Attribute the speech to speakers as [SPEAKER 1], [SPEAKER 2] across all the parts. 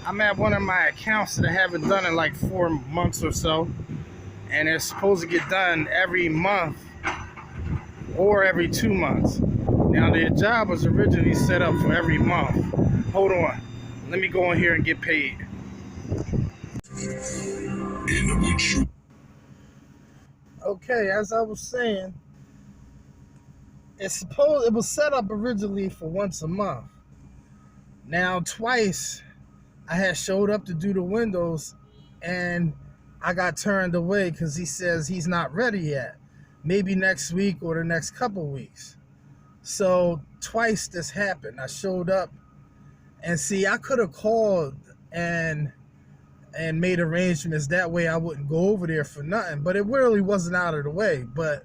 [SPEAKER 1] I'm at one of my accounts that I haven't done in like 4 months or so, and it's supposed to get done every month or every 2 months. Now the job was originally set up for every month. Hold on, let me go in here and get paid. Okay, as I was saying, it was set up originally for once a month. Now twice I had showed up to do the windows and I got turned away because he says he's not ready yet. Maybe next week or the next couple weeks. So twice this happened. I showed up and see, I could have called and made arrangements that way I wouldn't go over there for nothing, but it really wasn't out of the way. But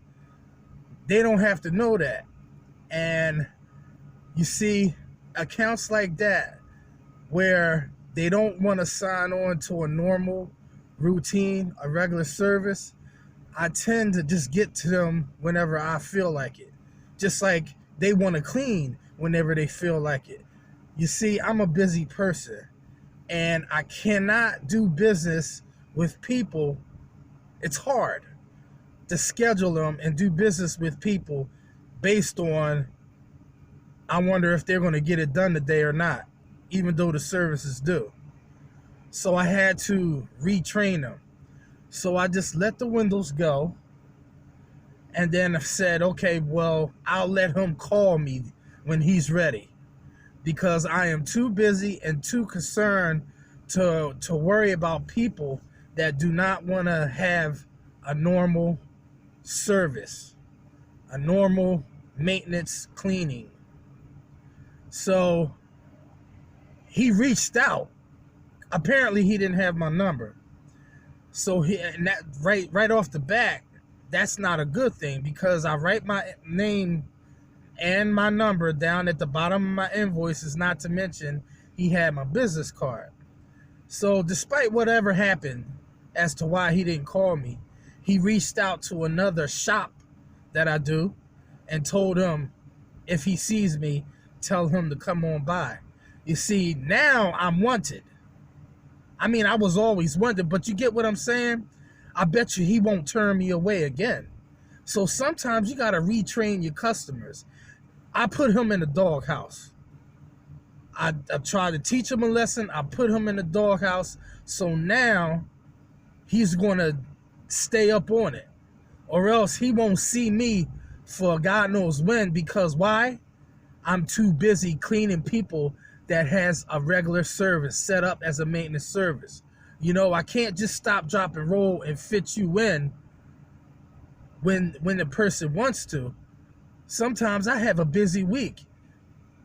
[SPEAKER 1] they don't have to know that. And you see, accounts like that where they don't want to sign on to a normal routine, a regular service, I tend to just get to them whenever I feel like it. Just like they want to clean whenever they feel like it. You see, I'm a busy person and I cannot do business with people. It's hard to schedule them and do business with people based on, I wonder if they're going to get it done today or not, even though the service is due. So I had to retrain them. So I just let the windows go. And then I said, okay, well, I'll let him call me when he's ready. Because I am too busy and too concerned to worry about people that do not want to have a normal service, a normal maintenance cleaning. So he reached out. Apparently he didn't have my number. So right off the bat, that's not a good thing, because I write my name and my number down at the bottom of my invoices, not to mention he had my business card. So despite whatever happened as to why he didn't call me, he reached out to another shop that I do and told him if he sees me, tell him to come on by. You see, now I'm wanted. I mean, I was always wanted, but you get what I'm saying? I bet you he won't turn me away again. So sometimes you got to retrain your customers. I put him in the doghouse. I tried to teach him a lesson. I put him in the doghouse. So now he's going to stay up on it. Or else he won't see me for God knows when. Because why? I'm too busy cleaning people that has a regular service set up as a maintenance service. You know, I can't just stop, drop, and roll and fit you in when the person wants to. Sometimes I have a busy week.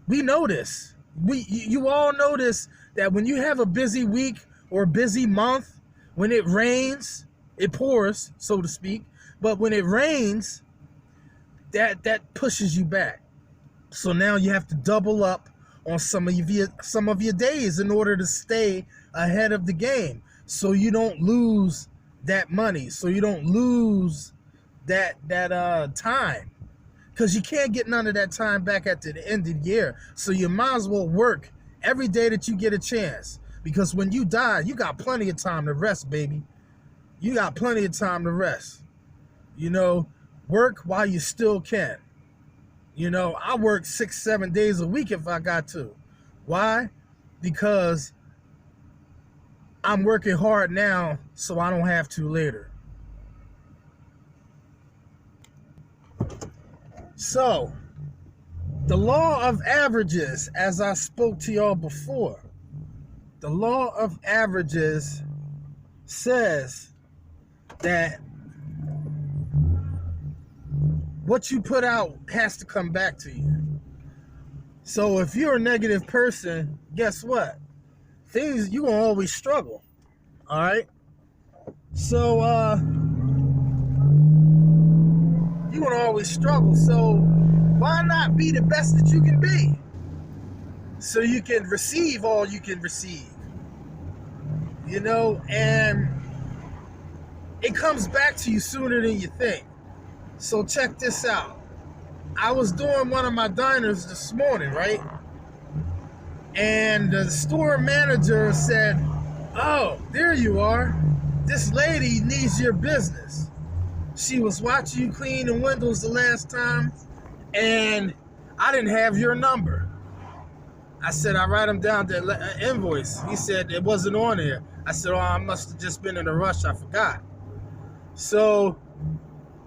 [SPEAKER 1] We know this. You all know this, that when you have a busy week or a busy month, when it rains, it pours, so to speak. But when it rains, that pushes you back. So now you have to double up on some of your days in order to stay ahead of the game, so you don't lose that money, so you don't lose that time, because you can't get none of that time back at the end of the year. So you might as well work every day that you get a chance, because when you die, you got plenty of time to rest, baby. You got plenty of time to rest. You know, work while you still can. You know, I work 6-7 days a week if I got to. Why? Because I'm working hard now so I don't have to later. So, the law of averages, as I spoke to y'all before, the law of averages says that what you put out has to come back to you. So if you're a negative person, guess what? You're gonna always struggle. All right. So you're gonna always struggle. So why not be the best that you can be, so you can receive all you can receive? You know, and it comes back to you sooner than you think. So check this out. I was doing one of my diners this morning, right? And the store manager said, "Oh, there you are. This lady needs your business. She was watching you clean the windows the last time, and I didn't have your number." I said, "I write him down the invoice." He said, "It wasn't on there." I said, "Oh, I must have just been in a rush. I forgot." So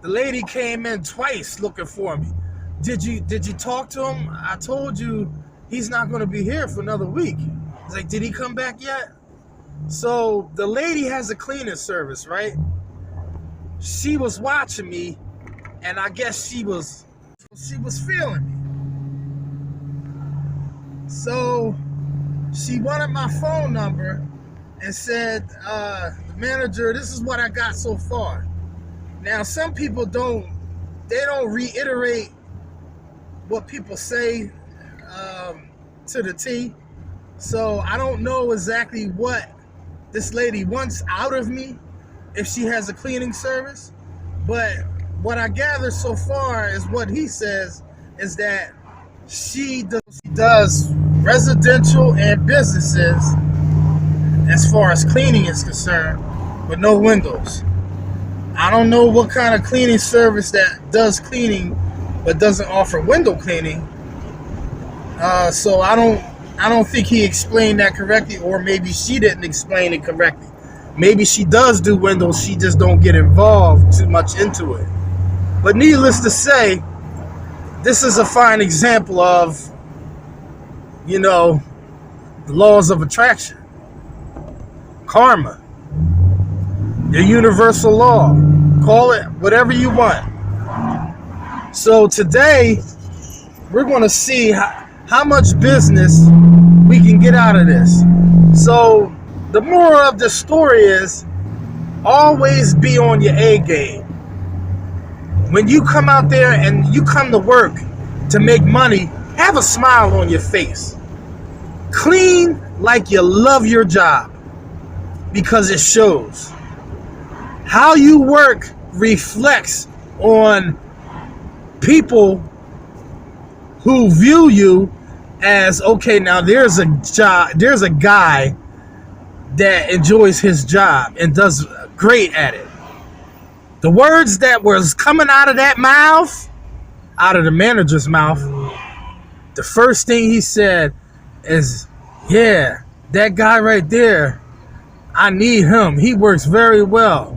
[SPEAKER 1] the lady came in twice looking for me. Did you talk to him? I told you he's not going to be here for another week. He's like, "Did he come back yet?" So the lady has a cleaning service, right? She was watching me, and I guess she was feeling me. So she wanted my phone number and said, "The manager, this is what I got so far." Now, some people don't reiterate what people say to the T. So I don't know exactly what this lady wants out of me if she has a cleaning service. But what I gather so far is what he says is that she does residential and businesses as far as cleaning is concerned, with no windows. I don't know what kind of cleaning service that does cleaning but doesn't offer window cleaning. So I don't think he explained that correctly, or maybe she didn't explain it correctly. Maybe she does do windows, she just don't get involved too much into it. But needless to say, this is a fine example of, the laws of attraction, karma, the universal law. Call it whatever you want. So today, we're going to see how much business we can get out of this. So the moral of the story is, always be on your A game. When you come out there and you come to work to make money, have a smile on your face. Clean like you love your job, because it shows. How you work reflects on people who view you as, okay, now there's a guy that enjoys his job and does great at it. The words that was coming out of that mouth, out of the manager's mouth, the first thing he said is, "Yeah, that guy right there, I need him. He works very well.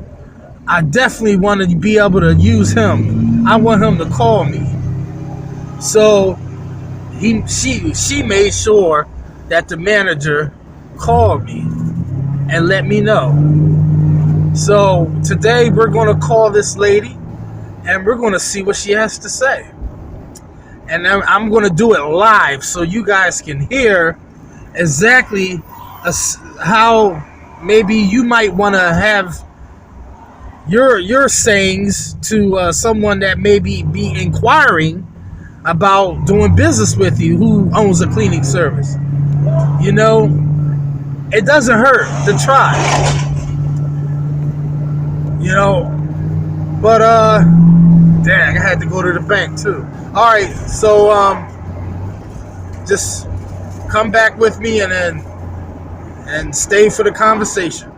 [SPEAKER 1] I definitely want to be able to use him. I want him to call me." So she made sure that the manager called me and let me know. So today we're going to call this lady and we're going to see what she has to say. And I'm going to do it live so you guys can hear exactly how maybe you might want to have your sayings to someone that may be inquiring about doing business with you who owns a cleaning service. It doesn't hurt to try. But dang, I had to go to the bank too. All right, so just come back with me and stay for the conversation.